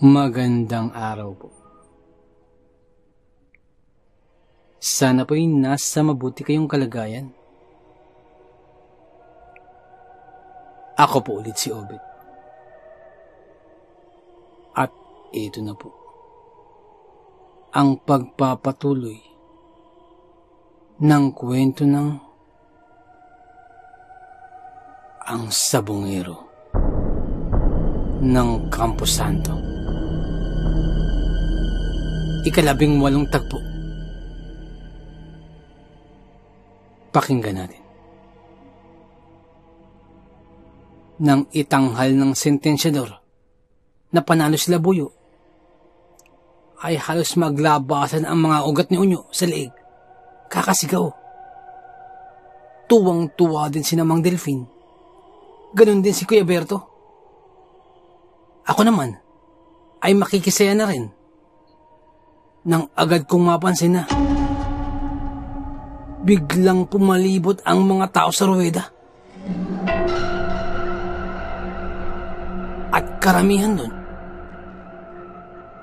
Magandang araw po. Sana po'y nasa mabuti kayong kalagayan. Ako po ulit si Obet. At ito na po ang pagpapatuloy ng kwento ng Ang Sabongero ng Camposanto. 18 tagpo. Pakinggan natin. Nang itanghal ng sentensyador na panalo sila Buyo, ay halos maglabasan ang mga ugat ni Unyo sa leeg. Kakasigaw. Tuwang-tuwa din si Namang Delfin. Ganon din si Kuya Berto. Ako naman ay makikisaya na rin nang agad kong mapansin na biglang pumalibot ang mga tao sa ruweda. At karamihan doon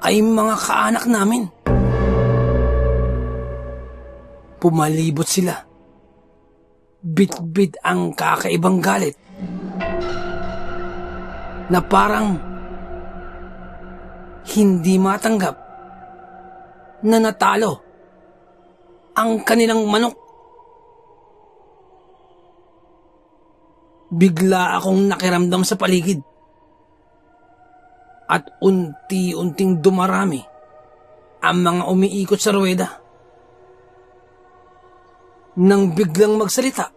ay mga kaanak namin. Pumalibot sila. Bit-bit ang kakaibang galit na parang hindi matanggap na natalo ang kanilang manok. Bigla akong nakiramdam sa paligid at unti-unting dumarami ang mga umiikot sa ruweda. Nang biglang magsalita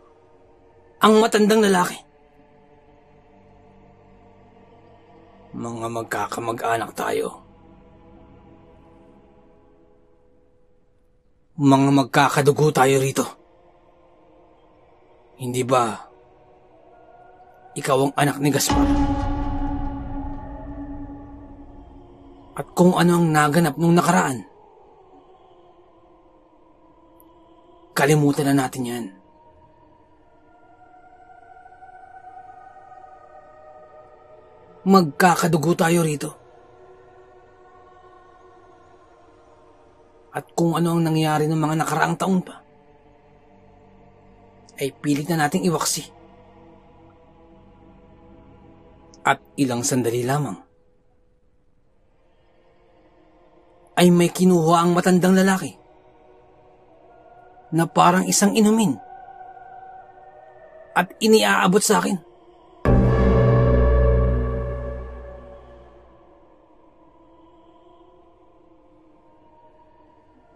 ang matandang lalaki. Mga magkakamag-anak tayo. Mga magkakadugo tayo rito. Hindi ba ikaw ang anak ni Gaspar? At kung ano ang naganap nung nakaraan, kalimutan na natin yan. Magkakadugo tayo rito. At kung ano ang nangyari ng mga nakaraang taon pa, ay pilit na nating iwaksi. At ilang sandali lamang, ay may kinuha ang matandang lalaki na parang isang inumin at iniaabot sa akin.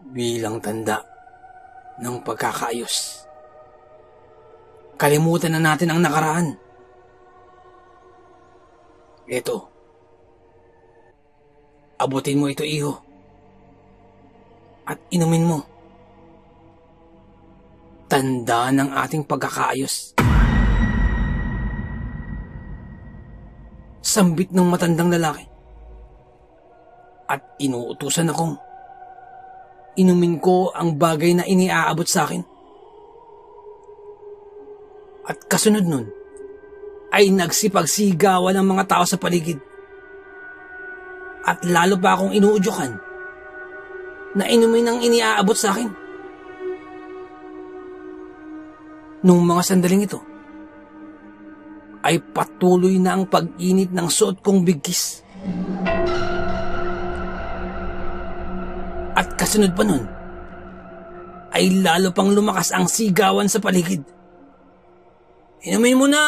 Bilang tanda ng pagkakaayos. Kalimutan na natin ang nakaraan. Eto. Abutin mo ito, iho. At inumin mo. Tanda ng ating pagkakaayos. Sambit ng matandang lalaki. At inuutusan akong inumin ko ang bagay na iniaabot sa akin. At kasunod nun, ay nagsipagsigawan ng mga tao sa paligid. At lalo pa akong inuudyukan na inumin ang iniaabot sa akin. Nung mga sandaling ito, ay patuloy na ang pag-init ng suot kong bigkis. At kasunod pa nun, ay lalo pang lumakas ang sigawan sa paligid. Inumin mo na!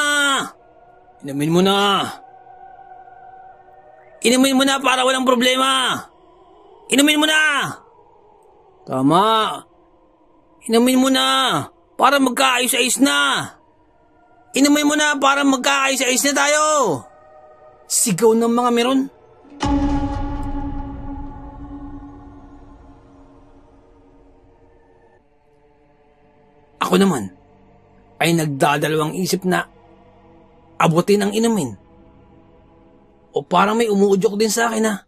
Inumin mo na! Inumin mo na para walang problema! Inumin mo na! Tama! Inumin mo na para magkaayos-ayos na! Inumin mo na para magkaayos-ayos na tayo! Sigaw ng mga meron. Ako naman ay nagdadalawang isip na abutin ang inumin. O parang may umuudyok din sa akin na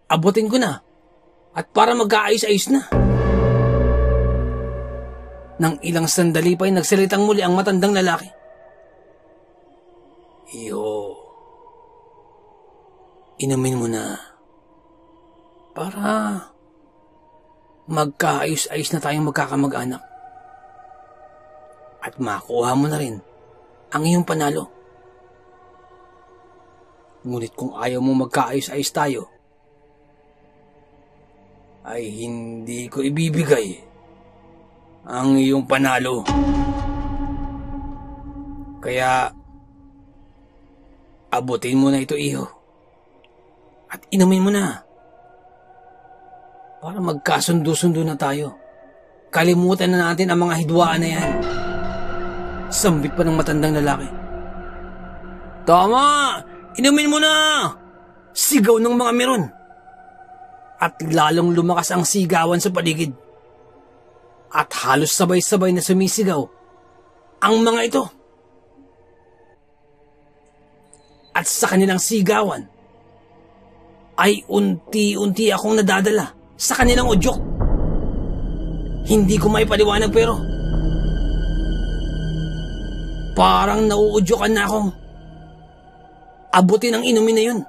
abutin ko na at para magkaayos-ayos na. Nang ilang sandali pa ay nagsalitang muli ang matandang lalaki. Iyo, inumin mo na. para magkaayos-ayos na tayong magkakamag-anak. At makuha mo na rin ang iyong panalo. Ngunit kung ayaw mo magkaayos-ayos tayo, ay hindi ko ibibigay ang iyong panalo. Kaya, abutin mo na ito, iho. At inumin mo na. Para magkasundo-sundo na tayo. Kalimutan na natin ang mga hidwaan na yan. Sambit pa ng matandang lalaki. Tama! Inumin mo na! Sigaw ng mga meron. At lalong lumakas ang sigawan sa paligid. At halos sabay-sabay na sumisigaw ang mga ito. At sa kanilang sigawan, ay unti-unti akong nadadala sa kanilang udyok. Hindi ko maipaliwanag pero parang nauudyokan na akong abutin ang inumin na yun.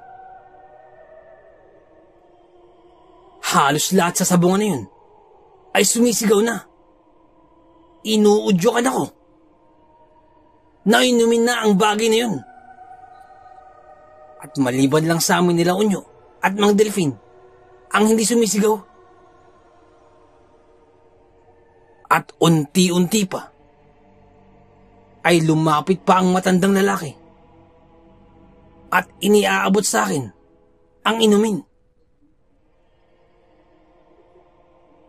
Halos lahat sa sabungan na yun ay sumisigaw na. Inuudyokan ako. Nainumin na ang bagay na yun. At maliban lang sa amin nila Unyo at Mang Delfin ang hindi sumisigaw. At unti-unti pa ay lumapit pa ang matandang lalaki at iniaabot sa akin ang inumin.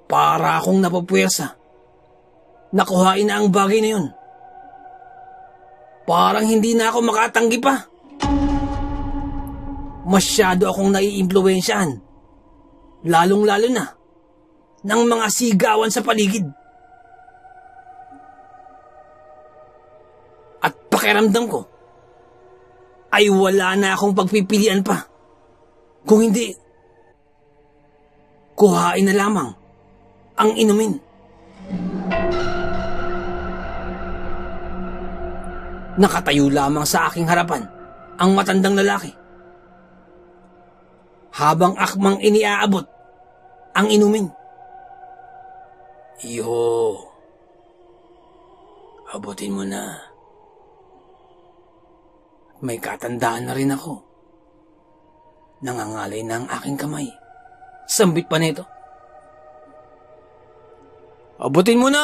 Para akong napapwersa. Nakuhain na ang bagay na yun. Parang hindi na ako makatanggi pa. Masyado akong naiimpluwensyahan, lalong-lalo na, ng mga sigawan sa paligid. At pakiramdam ko, ay wala na akong pagpipilian pa. Kung hindi, kuhain na lamang ang inumin. Nakatayo lamang sa aking harapan ang matandang lalaki. Habang akmang iniaabot ang inumin. Iho, abutin mo na. May katandaan na rin ako. Nangangalay na ang aking kamay. Sambit pa nito. Abutin mo na!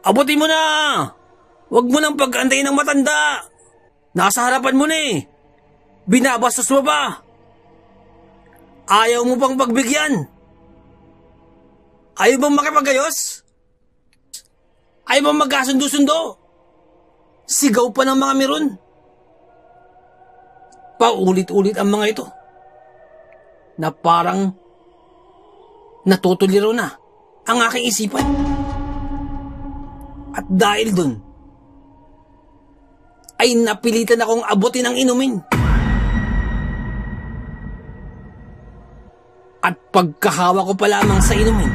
Abutin mo na! Huwag mo nang pag-antayin ng matanda. Nasa harapan mo na eh. Binabastos mo ba? Ayaw mo bang pagbigyan? Ayaw bang makipagayos? Ayaw bang magkasundo-sundo? Sigaw pa ng mga meron. Paulit-ulit ang mga ito. Na parang natutuliro na ang aking isipan. At dahil dun, ay napilitan akong abutin ang inumin. At pagkahawa ko pa lamang sa inumin,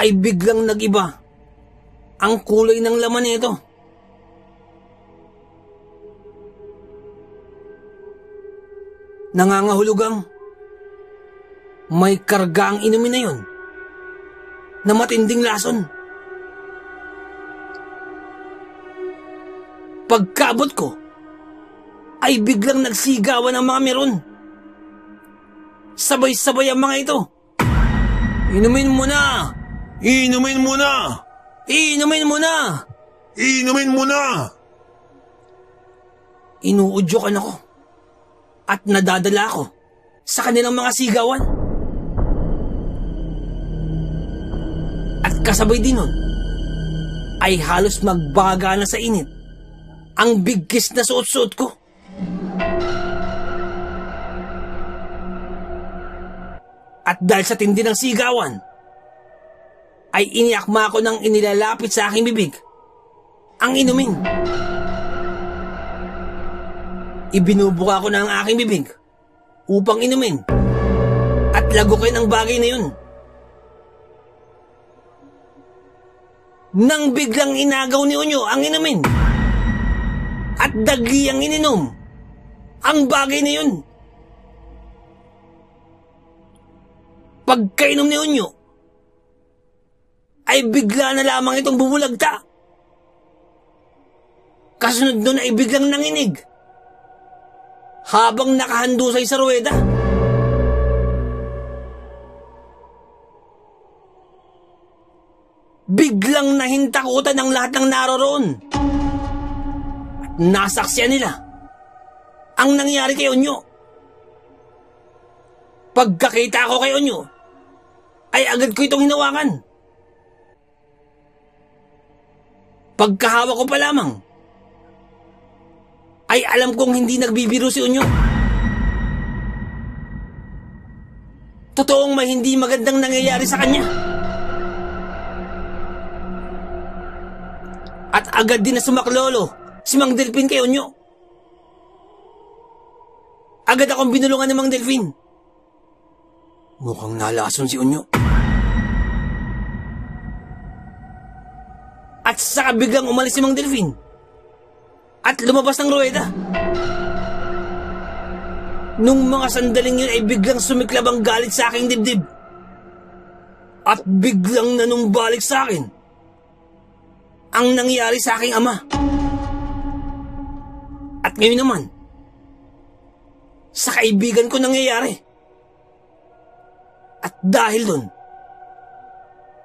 ay biglang nag-iba ang kulay ng laman nito. Nangangahulugang may karga ang inumin na yun na matinding lason. Pagkaabot ko, ay biglang nagsigawan ang mga meron. Sabay-sabay ang mga ito. Inumin mo na! Inumin mo na! Inumin mo na! Inumin mo na! Inuudyokan ako at nadadala ako sa kanilang mga sigawan. At kasabay din nun, ay halos magbaga na sa init ang bigkis na suot-suot ko. At dahil sa tindi ng sigawan, ay iniakma ko ng inilalapit sa aking bibig ang inumin. Ibinubuka ko na ang aking bibig upang inumin at lagukin ang bagay na yun. Nang biglang inagaw ni Unyo ang inumin at dagli ang ininom ang bagay na yun. pagkainom ni Unyo, ay bigla na lamang itong bumulagta. Kasunod nun ay biglang nanginig habang nakahandusay sa ruweda. Biglang nahintakutan ang lahat ng naroroon. At nasaksiyan nila ang nangyari kay Unyo. Pagkakita ko kay Unyo, ay agad ko itong hinawakan. Pagkahawak ko pa lamang, ay alam kong hindi nagbibiro si Unyo. Totoong may hindi magandang nangyayari sa kanya. At agad din na sumaklolo si Mang Delfin kay Unyo. Agad akong binulungan ni Mang Delfin. Mukhang nalason si Unyo. At saka biglang umalis si Mang Delfin at lumabas ng ruweda. Nung mga sandaling yun ay biglang sumiklab ang galit sa aking dibdib. At biglang nanumbalik sa akin ang nangyari sa aking ama. At ngayon naman, sa kaibigan ko nangyayari. At dahil dun,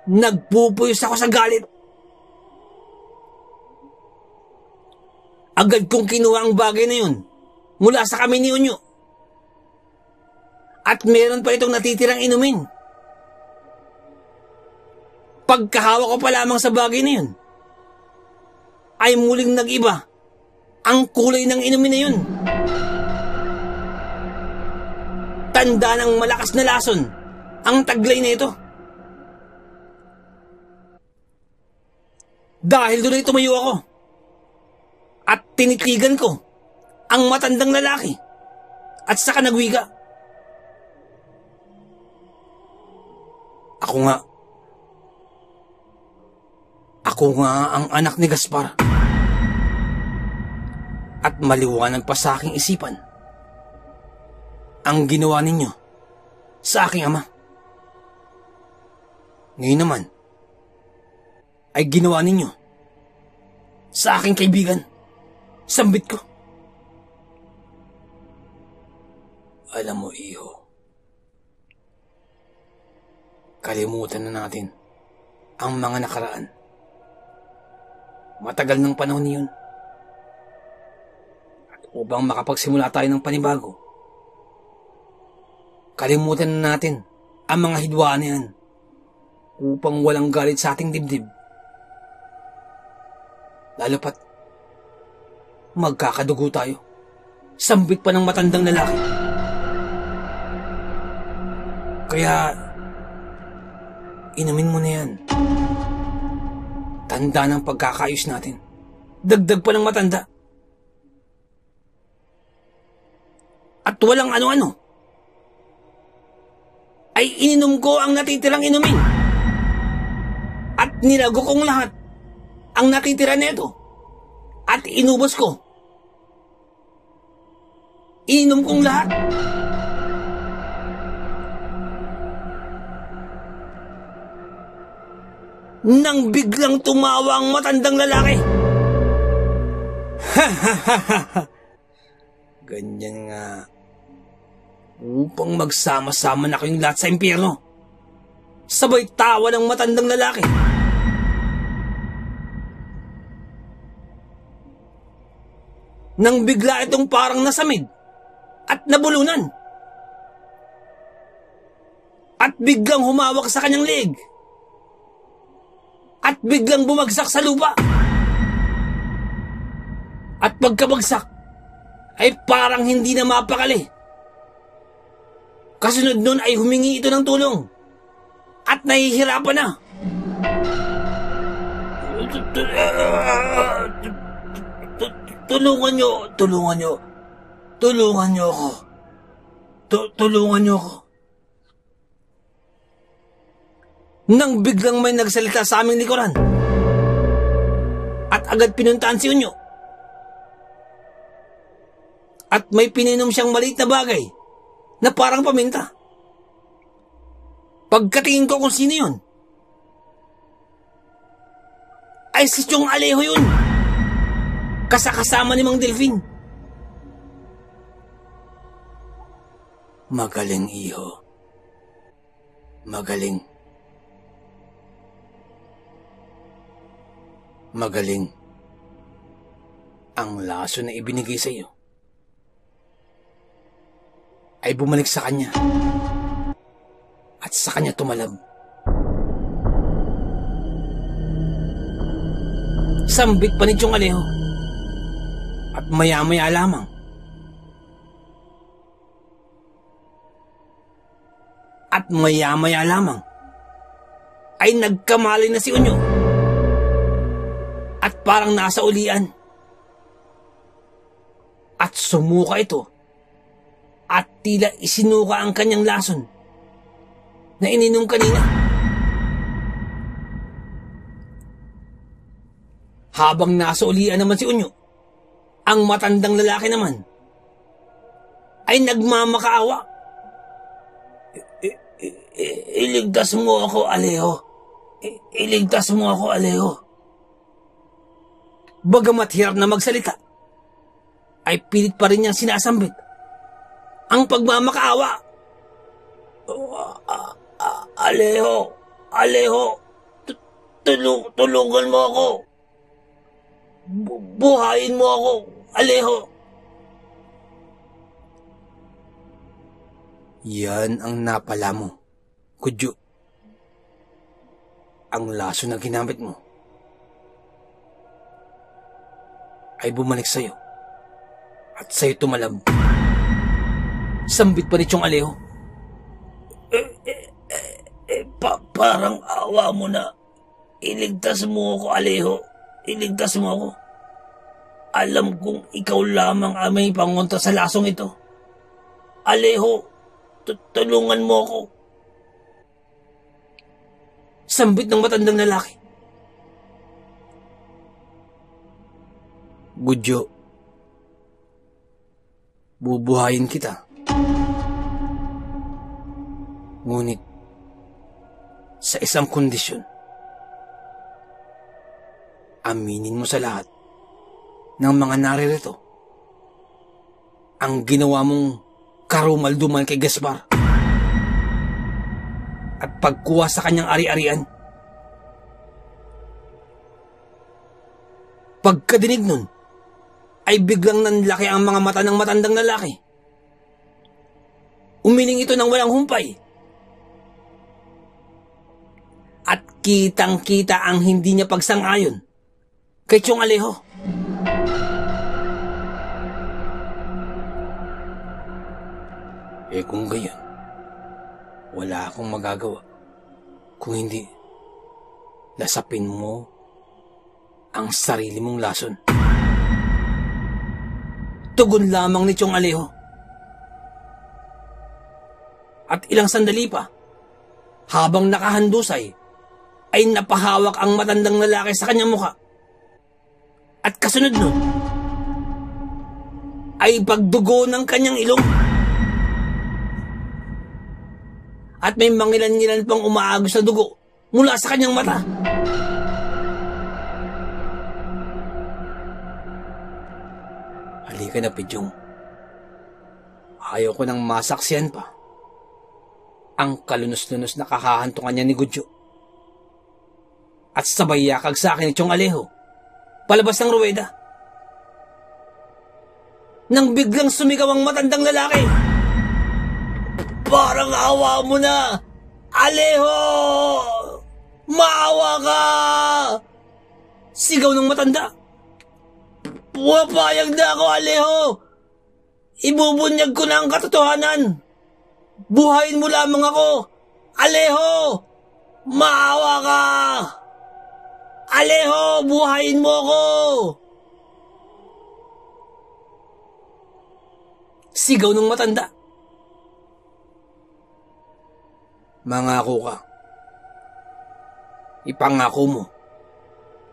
nagpupuyos ako sa galit. Agad kong kinuha ang bagay na yun mula sa kami ni Unyo. At meron pa itong natitirang inumin. Pagkahawak ko pa lamang sa bagay na yun, ay muling nag-iba ang kulay ng inumin na yun. Tanda ng malakas na lason ang taglay na ito. Dahil doon ay tumayo ako at tinitigan ko ang matandang lalaki at saka nagwiga. Ako nga ang anak ni Gaspar. At maliwanag pa sa aking isipan ang ginawa ninyo sa aking ama. Ngayon naman ay ginawa ninyo sa aking kaibigan. Sambit ko. Alam mo, iho, kalimutan na natin ang mga nakaraan. Matagal ng panahon niyon. At upang makapagsimula tayo ng panibago, kalimutan na natin ang mga hidwaan na yan upang walang galit sa ating dibdib. Lalo pat magkakadugo tayo. Sambit pa ng matandang lalaki. Kaya inumin mo na yan. Tanda ng pagkakaayos natin. Dagdag pa ng matanda. At walang ano-ano, ay ininom ko ang natitirang inumin. At nilago kong lahat ang natitira nito. At inubos ko. Ininom kong lahat. Nang biglang tumawa ang matandang lalaki. Ganyan nga. Upang magsama-sama na kayong lahat sa impyerno. Sabay tawa ng matandang lalaki. Nang bigla itong parang nasamid at nabulunan. At biglang humawak sa kanyang leeg. At biglang bumagsak sa lupa. At pagkabagsak, ay parang hindi na mapakali. Kasunod nun ay humingi ito ng tulong. At nahihirapan na. Tulungan niyo ako. Tulungan niyo ako. Nang biglang may nagsalita sa aming likuran. At agad pinuntaan si Unyo. At may pininom siyang maliit na bagay na parang paminta. Pagkatingin ko kung sino yun, ay si Chong Alejo yun. Kasama ni Mang Delfin. Magaling, iho. Magaling. Magaling ang laso na ibinigay sa iyo ay bumalik sa kanya at sa kanya tumalab. Sambit pa ni Chong Alejo at maya-maya lamang ay nagkamali na si Unyo at parang nasa ulian. At sumuka ito at tila isinuka ang kanyang lason na ininom kanina. Habang nasa ulian naman si Unyo, ang matandang lalaki naman ay nagmamakaawa. Iligtas mo ako, Alejo. Iligtas mo ako, Alejo. Bagamat hirap na magsalita, ay pilit pa rin niyang sinasambit ang pagmamakaawa. Alejo, tulungan mo ako. Buhayin mo ako, Alejo. Yan ang napala mo, Kudyo. Ang laso na ginamit mo ay bumalik sa'yo at sa'yo tumalab. Sambit pa ni Chong Alejo. Parang awa mo na. Iligtas mo ako, Alejo. Iligtas mo ako. Alam kong ikaw lamang ang may pangontra sa lasong ito. Alejo, tulungan mo ako. Sambit ng matandang lalaki. Budyo, bubuhayin kita. Ngunit, sa isang kondisyon, aminin mo sa lahat ng mga naririto ang ginawa mong karumalduman kay Gaspar at pagkuha sa kanyang ari-arian. Pagkadinig nun, ay biglang nanlaki ang mga mata ng matandang lalaki. Umiling ito ng walang humpay. At kitang-kita ang hindi niya pagsang-ayon kay Chong Alejo. Kung gayon, wala akong magagawa kung hindi lasapin mo ang sarili mong lason. Tugon lamang ni Chong Alejo. At ilang sandali pa, habang nakahandusay, ay napahawak ang matandang lalaki sa kanyang mukha. At kasunod nun, ay pagdugo ng kanyang ilong. At may mangilan-ngilan pang umaagos na dugo mula sa kanyang mata. Halika na, Pidyong. Ayaw ko nang masaksiyan pa ang kalunos-lunos na kakahantungan niya ni Gudyo. At sabay yakag sa akin ni Chong Alejo palabas ng ruweda. Nang biglang sumigaw ang matandang lalaki. Parang awa mo na, Alejo! Maawa ka! Sigaw ng matanda. Pumapayag na ako, Alejo! Ibubunyag ko na ang katotohanan. Buhayin mo lamang ako, Alejo! Maawa ka! Alejo, buhayin mo ako! Sigaw ng matanda. Mangako ka. Ipangako mo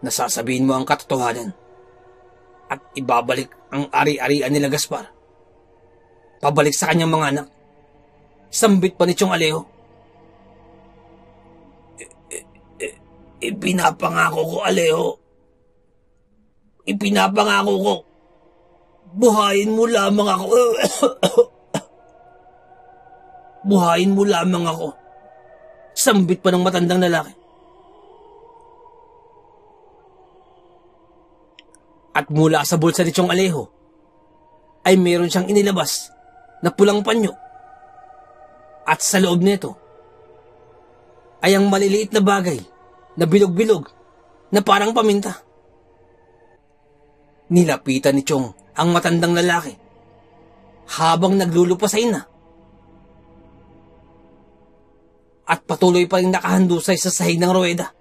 na sasabihin mo ang katotohanan at ibabalik ang ari-arian nila Gaspar. Pabalik sa kanyang mga anak. Sambit pa ni Chong Alejo. Ipinapangako ko, Alejo. Ipinapangako ko. Buhayin mo lamang ako. Buhayin mo lamang ako. Sambit pa ng matandang lalaki. At mula sa bulsa ni Chong Alejo, ay meron siyang inilabas na pulang panyo. At sa loob nito, ay ang maliliit na bagay na bilog-bilog na parang paminta. Nilapitan ni Chong ang matandang lalaki habang naglulupasay na. At patuloy pa rin nakahandusay sa sahig ng ruweda.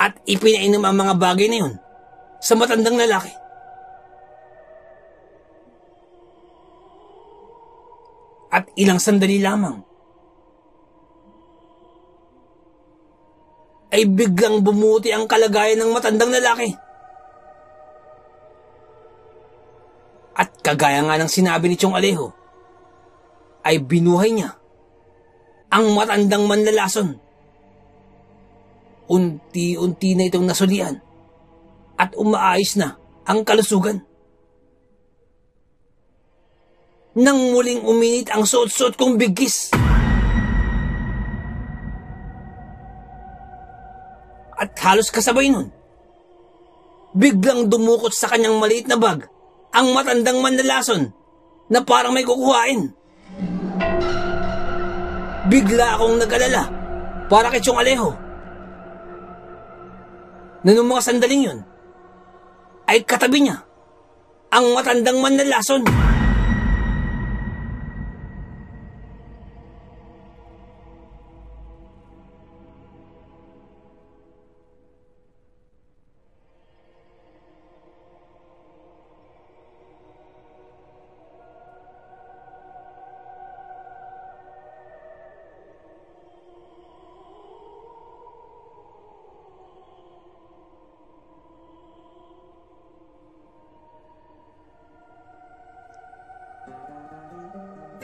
At ipinainom ang mga bagay na yun sa matandang lalaki. At ilang sandali lamang ay biglang bumuti ang kalagayan ng matandang lalaki. At kagaya nga ng sinabi ni Chong Alejo, ay binuhay niya ang matandang manlalason. Unti-unti na itong nasulian at umaayos na ang kalusugan. Nang muling uminit ang suot-suot kong bigkis. At halos kasabay nun, biglang dumukot sa kanyang maliit na bag ang matandang manlalason na parang may kukuhain. Bigla akong nag-alala para kay Chong Alejo na nung mga sandaling yun ay katabi niya ang matandang manlalason.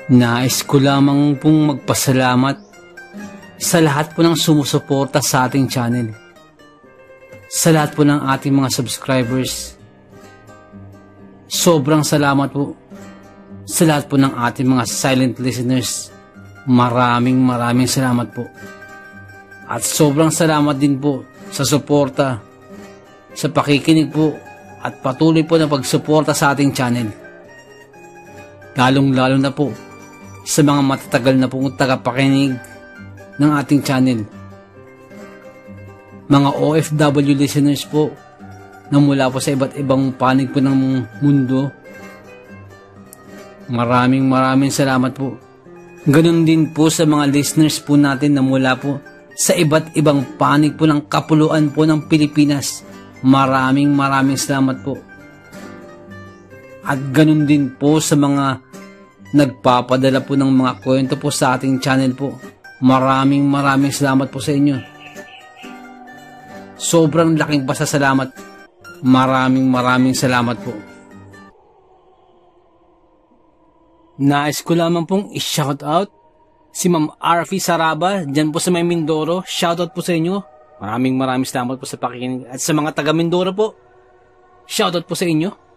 Nais ko lamang pong magpasalamat sa lahat po ng sumusuporta sa ating channel. Sa lahat po ng ating mga subscribers. Sobrang salamat po sa lahat po ng ating mga silent listeners. Maraming salamat po. At sobrang salamat din po sa suporta, sa pakikinig po at patuloy po na pagsuporta sa ating channel. Lalong-lalo na po sa mga matatagal na pong tagapakinig ng ating channel. Mga OFW listeners po na mula po sa iba't ibang panig po ng mundo. Maraming salamat po. Ganun din po sa mga listeners po natin na mula po sa iba't ibang panig po ng kapuluan po ng Pilipinas. Maraming salamat po. At ganun din po sa mga nagpapadala po ng mga kwento po sa ating channel po. Maraming salamat po sa inyo. Sobrang laking pasasalamat. Maraming salamat po. Nais ko lamang pong i-shout out si Ma'am Arfi Saraba dyan po sa may Mindoro. Shoutout po sa inyo. Maraming salamat po sa pakikinig. At sa mga taga Mindoro po, shoutout po sa inyo.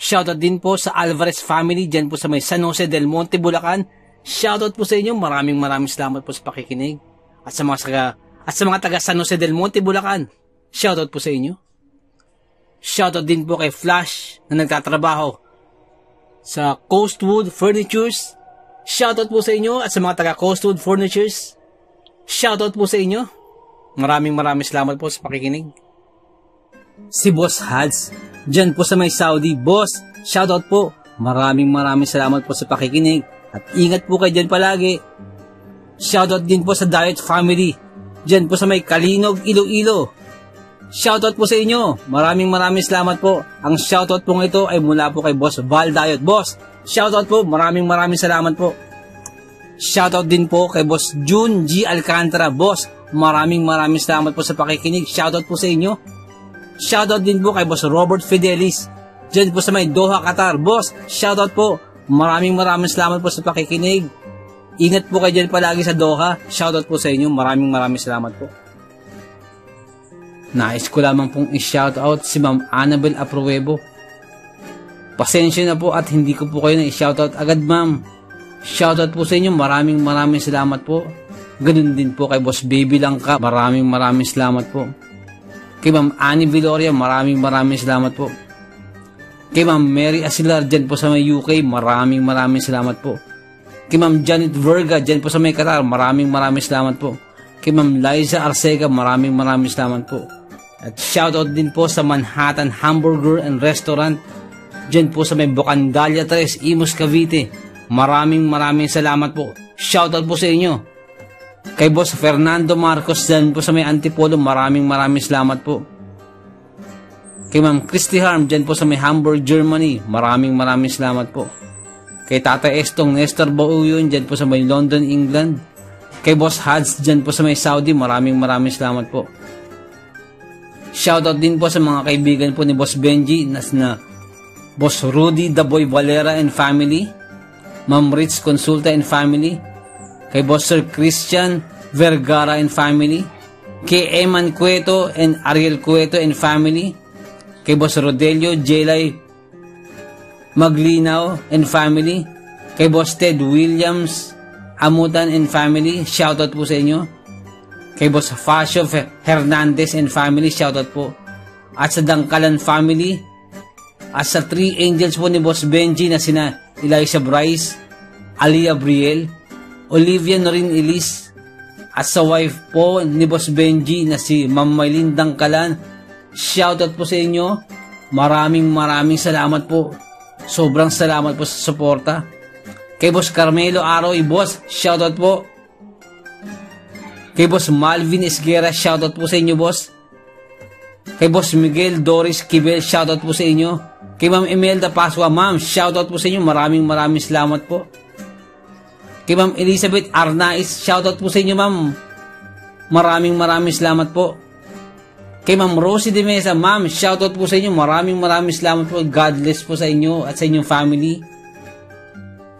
Shoutout din po sa Alvarez family dyan po sa may San Jose del Monte, Bulacan. Shoutout po sa inyo. Maraming salamat po sa pakikinig. At sa mga taga San Jose del Monte, Bulacan, shoutout po sa inyo. Shoutout din po kay Flash na nagtatrabaho sa Coastwood Furnitures. Shoutout po sa inyo. At sa mga taga Coastwood Furnitures, shoutout po sa inyo. Maraming salamat po sa pakikinig. Si Boss Hads dyan po sa may Saudi. Boss, shoutout po. Maraming salamat po sa pakikinig. At ingat po kayo dyan palagi. Shoutout din po sa Diet Family dyan po sa may Kalinog, Iloilo. Shoutout po sa inyo. Maraming salamat po. Ang shoutout po ito ay mula po kay Boss Val Diet. Boss, shoutout po. Maraming salamat po. Shoutout din po kay Boss June G. Alcantara. Boss, maraming salamat po sa pakikinig. Shoutout po sa inyo. Shoutout din po kay Boss Robert Fidelis dyan po sa may Doha, Qatar. Boss, shoutout po. Maraming salamat po sa pakikinig. Ingat po kayo dyan palagi sa Doha. Shoutout po sa inyo. Maraming salamat po. Nais ko lamang pong i-shoutout si Ma'am Annabel Apruebo. Pasensya na po at hindi ko po kayo na i-shoutout agad, ma'am. Shoutout po sa inyo. Maraming salamat po. Ganun din po kay Boss Baby Langka. Maraming salamat po. Kay Ma'am Annie Viloria, maraming salamat po. Kay Ma'am Mary Asilar, dyan po sa may UK, maraming salamat po. Kay Ma'am Janet Verga, dyan po sa may Qatar, maraming salamat po. Kay Ma'am Liza Arcega, maraming salamat po. At shoutout din po sa Manhattan Hamburger and Restaurant, dyan po sa may Bocandalia 3, Imus, Cavite. Maraming salamat po. Shoutout po sa inyo. Kay Boss Fernando Marcos dyan po sa may Antipolo, maraming salamat po. Kay Ma'am Christy Harm dyan po sa may Hamburg, Germany, maraming salamat po. Kay Tata Estong Nestor Bauyon dyan po sa may London, England. Kay Boss Hads dyan po sa may Saudi, maraming salamat po. Shoutout din po sa mga kaibigan po ni Boss Benji na Boss Rudy The Boy Valera and family, Ma'am Ritz Consulta and family, kay Boss Sir Christian Vergara and family, kay Eman Cueto and Ariel Cueto and family, kay Boss Rodelio Jelay Maglinaw and family, kay Boss Ted Williams Amutan and family, shoutout po sa inyo. Kay Boss Fasio Hernandez and family, shoutout po. At sa Dangkalan family, at sa 3 angels po ni Boss Benji na sina Eliza Bryce, Alia Briel, Olivia Norin Elise, at sa wife po ni Boss Benji na si Ma'am Maylin Dangkalan, shoutout po sa inyo. Maraming salamat po. Sobrang salamat po sa suporta. Kay Boss Carmelo Aroy, boss, shoutout po. Kay Boss Malvin Esguera, shoutout po sa inyo, boss. Kay Boss Miguel Doris Kibel, shoutout po sa inyo. Kay Ma'am Imelda Pasua, ma'am, shoutout po sa inyo. Maraming salamat po. Kay Ma'am Elizabeth Arnaiz, shoutout po sa inyo, ma'am. Maraming salamat po. Kay Ma'am Rosie de Mesa, ma'am, shoutout po sa inyo. Maraming salamat po. God bless po sa inyo at sa inyong family.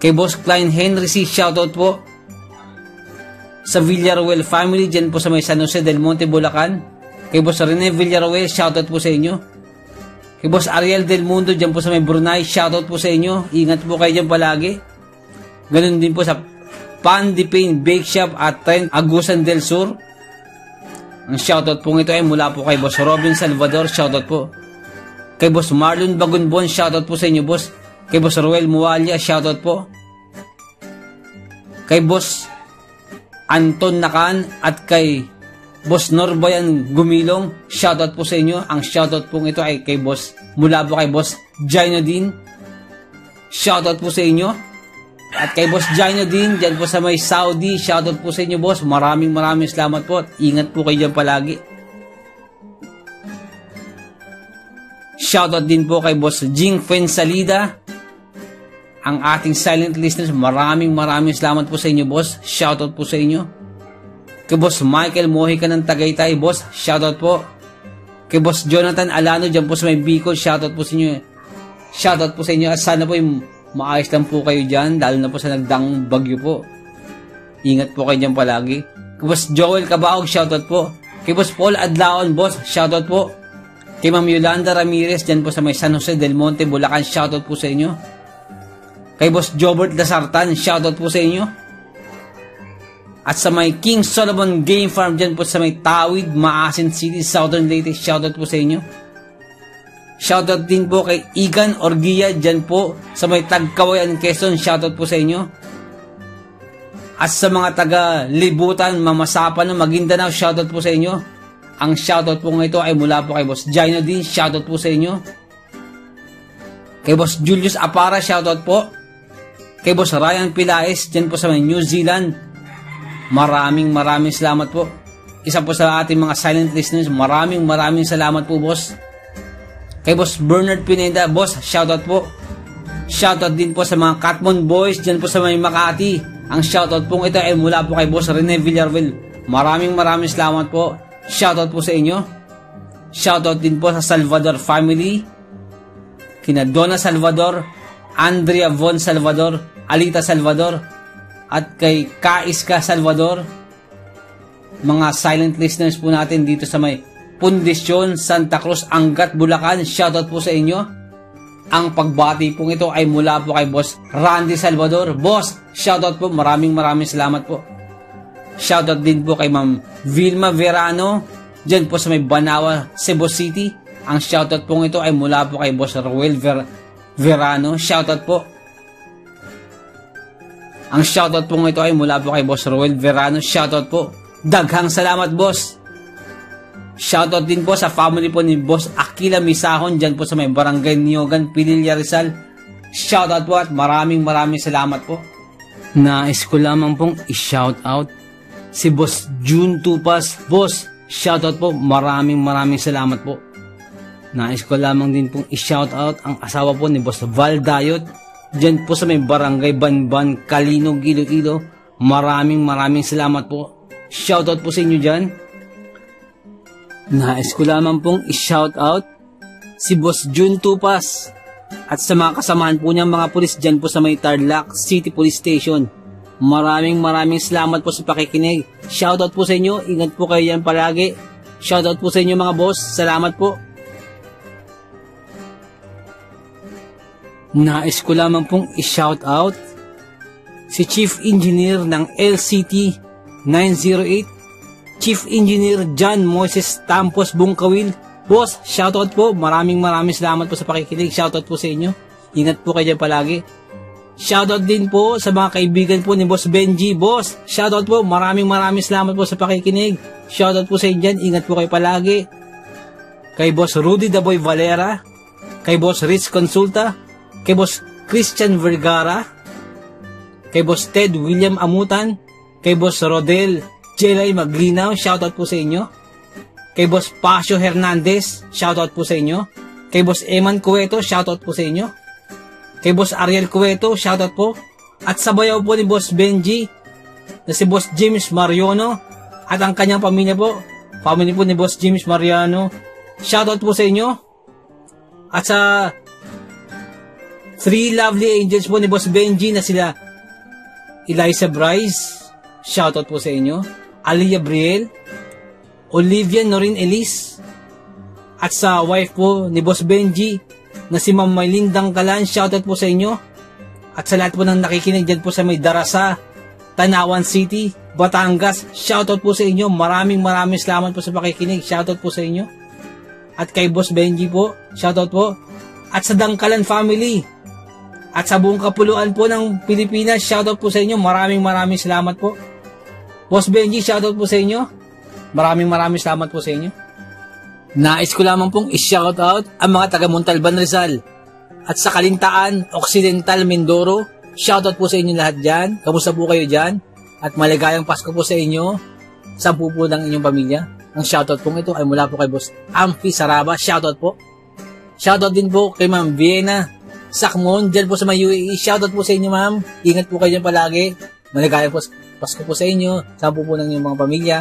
Kay Boss Klein Henry C, shoutout po. Sa Villaruel family, dyan po sa may San Jose del Monte, Bulacan. Kay Boss Rene Villaruel, shoutout po sa inyo. Kay Boss Ariel Del Mundo, dyan po sa may Brunei, shoutout po sa inyo. Ingat po kayo dyan palagi. Ganun din po sa Pan de Pain Bake Shop at Trent Agusan del Sur. Ang shoutout po ito ay mula po kay Boss Robin Salvador, shoutout po. Kay Boss Marlon Bagunbon, shoutout po sa inyo, boss. Kay Boss Ruel Mualia, shoutout po. Kay Boss Anton Nakan at kay Boss Norbayan Gumilong, shoutout po sa inyo. Ang shoutout po ito ay kay Boss, mula po kay Boss Jaino din. Shoutout po sa inyo. At kay Boss Jaino din, dyan po sa may Saudi, shoutout po sa inyo, boss. Maraming salamat po at ingat po kayo dyan palagi. Shoutout din po kay Boss Jing Fensalida, ang ating silent listeners. Maraming salamat po sa inyo, boss. Shoutout po sa inyo. Kay Boss Michael Mojica ng Tagaytay, boss, shoutout po. Kay Boss Jonathan Alano, dyan po sa may Bicol, shoutout po sa inyo. Shoutout po sa inyo at sana po maayos lang po kayo dyan, lalo na po sa nagdang bagyo po. Ingat po kayo dyan palagi. Kay Boss Joel Cabaog, shoutout po. Kay Boss Paul Adlaon, boss, shoutout po. Kay Ma'am Yolanda Ramirez, dyan po sa may San Jose del Monte, Bulacan, shoutout po sa inyo. Kay Boss Jobert Lasartan, shoutout po sa inyo. At sa may King Solomon Game Farm, dyan po sa may Tawid, Maasin City, Southern Leyte, shoutout po sa inyo. Shoutout din po kay Igan Orgia, dyan po sa may Tagkawayan, Quezon, shoutout po sa inyo. At sa mga taga-Libutan, Mamasapan, Maguindanao, shoutout po sa inyo. Ang shoutout po ito ay mula po kay Boss Jaino din, shoutout po sa inyo. Kay Boss Julius Apara, shoutout po. Kay Boss Ryan Pilaes, dyan po sa may New Zealand, maraming salamat po. Isa po sa ating mga silent listeners, maraming salamat po, boss. Kay Boss Bernard Pineda, boss, shoutout po. Shoutout din po sa mga Catmon Boys dyan po sa may Makati. Ang shoutout po ito ay mula po kay Boss Rene Villarreal. Maraming salamat po. Shoutout po sa inyo. Shoutout din po sa Salvador family, kina Donna Salvador, Andrea Von Salvador, Alita Salvador, at kay Kaiska Salvador. Mga silent listeners po natin dito sa may Pundisyon, Santa Cruz, Angat, Bulacan. Shoutout po sa inyo. Ang pagbati pong ito ay mula po kay Boss Randy Salvador. Boss, shoutout po. Maraming salamat po. Shoutout din po kay Ma'am Vilma Verano, dyan po sa may Banawa, Cebu City. Ang shoutout pong ito ay mula po kay Boss Roel Verano. Shoutout po. Ang shoutout pong ito ay mula po kay Boss Roel Verano. Shoutout po. Daghang salamat, boss. Shoutout din po sa family po ni Boss Aquila Misahon, dyan po sa may Barangay Niogan, Pililla, Rizal. Shoutout po at maraming salamat po. Nais ko lamang pong i-shoutout si Boss June Tupas. Boss, shoutout po. Maraming salamat po. Nais ko lamang din pong i-shoutout ang asawa po ni Boss Val Dayot, dyan po sa may Barangay Banban, Kalinog, Iloilo. Maraming salamat po. Shoutout po sa inyo dyan. Nais ko lamang pong i-shoutout si Boss June Tupas at sa mga kasamahan po niyang mga pulis dyan po sa may Tarlac City Police Station. Maraming salamat po sa pakikinig. Shoutout po sa inyo. Ingat po kayo yan palagi. Shoutout po sa inyo mga boss. Salamat po. Nais ko lamang pong i-shoutout si Chief Engineer ng LCT 908, Chief Engineer John Moises Tampos Bungkawil. Boss, shoutout po. Maraming salamat po sa pakikinig. Shoutout po sa inyo. Ingat po kayo dyan palagi. Shoutout din po sa mga kaibigan po ni Boss Benji. Boss, shoutout po. Maraming salamat po sa pakikinig. Shoutout po sa inyo dyan. Ingat po kayo palagi. Kay Boss Rudy Daboy Valera, kay Boss Rich Consulta, kay Boss Christian Vergara, kay Boss Ted William Amutan, kay Boss Rodel Jelay Maglinaw, shoutout po sa inyo. Kay Boss Pasio Hernandez, shoutout po sa inyo. Kay Boss Eman Cueto, shoutout po sa inyo. Kay Boss Ariel Cueto, shoutout po. At sa bayaw po ni Boss Benji, na si Boss James Mariano, at ang kanyang pamilya po, family po ni Boss James Mariano, shoutout po sa inyo. At sa 3 lovely angels po ni Boss Benji na sila Eliza Bryce, shoutout po sa inyo. Alia Briel, Olivia Norin Elise, at sa wife po ni Boss Benji na si Ma'am Maylin Dangkalan, shoutout po sa inyo. At sa lahat po ng nakikinig dyan po sa may Darasa, Tanawan City, Batangas, shoutout po sa inyo. Maraming salamat po sa pakikinig. Shoutout po sa inyo. At kay Boss Benji po, shoutout po. At sa Dangkalan family, at sa buong kapuluan po ng Pilipinas, shoutout po sa inyo. Maraming salamat po. Boss Benji, shoutout po sa inyo. Maraming salamat po sa inyo. Nais ko lamang pong i-shoutout ang mga taga Montalban, Rizal. At sa Kalintaan, Occidental, Mindoro, shoutout po sa inyo lahat dyan. Kamusta po kayo dyan? At maligayang Pasko po sa inyo. Sa po ng inyong pamilya. Ang shoutout pong ito ay mula po kay Boss Amphi Saraba. Shoutout po. Shoutout din po kay Ma'am Vienna Sakmon, dyan po sa may UAE. Shoutout po sa inyo, ma'am. Ingat po kayo dyan palagi. Maligayang Pasko po sa inyo. Sa po ng inyong mga pamilya.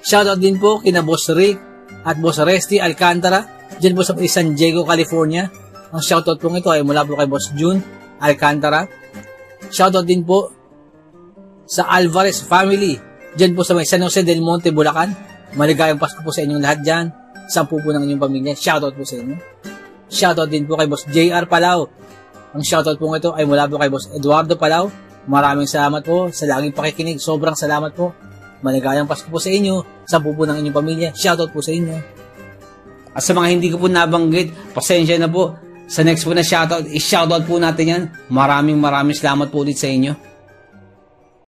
Shoutout din po kina Boss Rick at Boss Resty Alcantara, dyan po sa San Diego, California. Ang shoutout po ito ay mula po kay Boss June Alcantara. Shoutout din po sa Alvarez family, dyan po sa may San Jose del Monte, Bulacan. Maligayang Pasko po sa inyong lahat dyan. Sa po ng inyong pamilya. Shoutout po sa inyo. Shoutout din po kay Boss JR Palau. Ang shoutout po ito ay mula po kay Boss Eduardo Palau. Maraming salamat po sa laging pakikinig. Sobrang salamat po. Maligayang Pasko po sa inyo. Sa po ng inyong pamilya. Shoutout po sa inyo. At sa mga hindi ko po nabanggit, pasensya na po. Sa next po na shoutout, i-shoutout po natin yan. Maraming salamat po ulit sa inyo.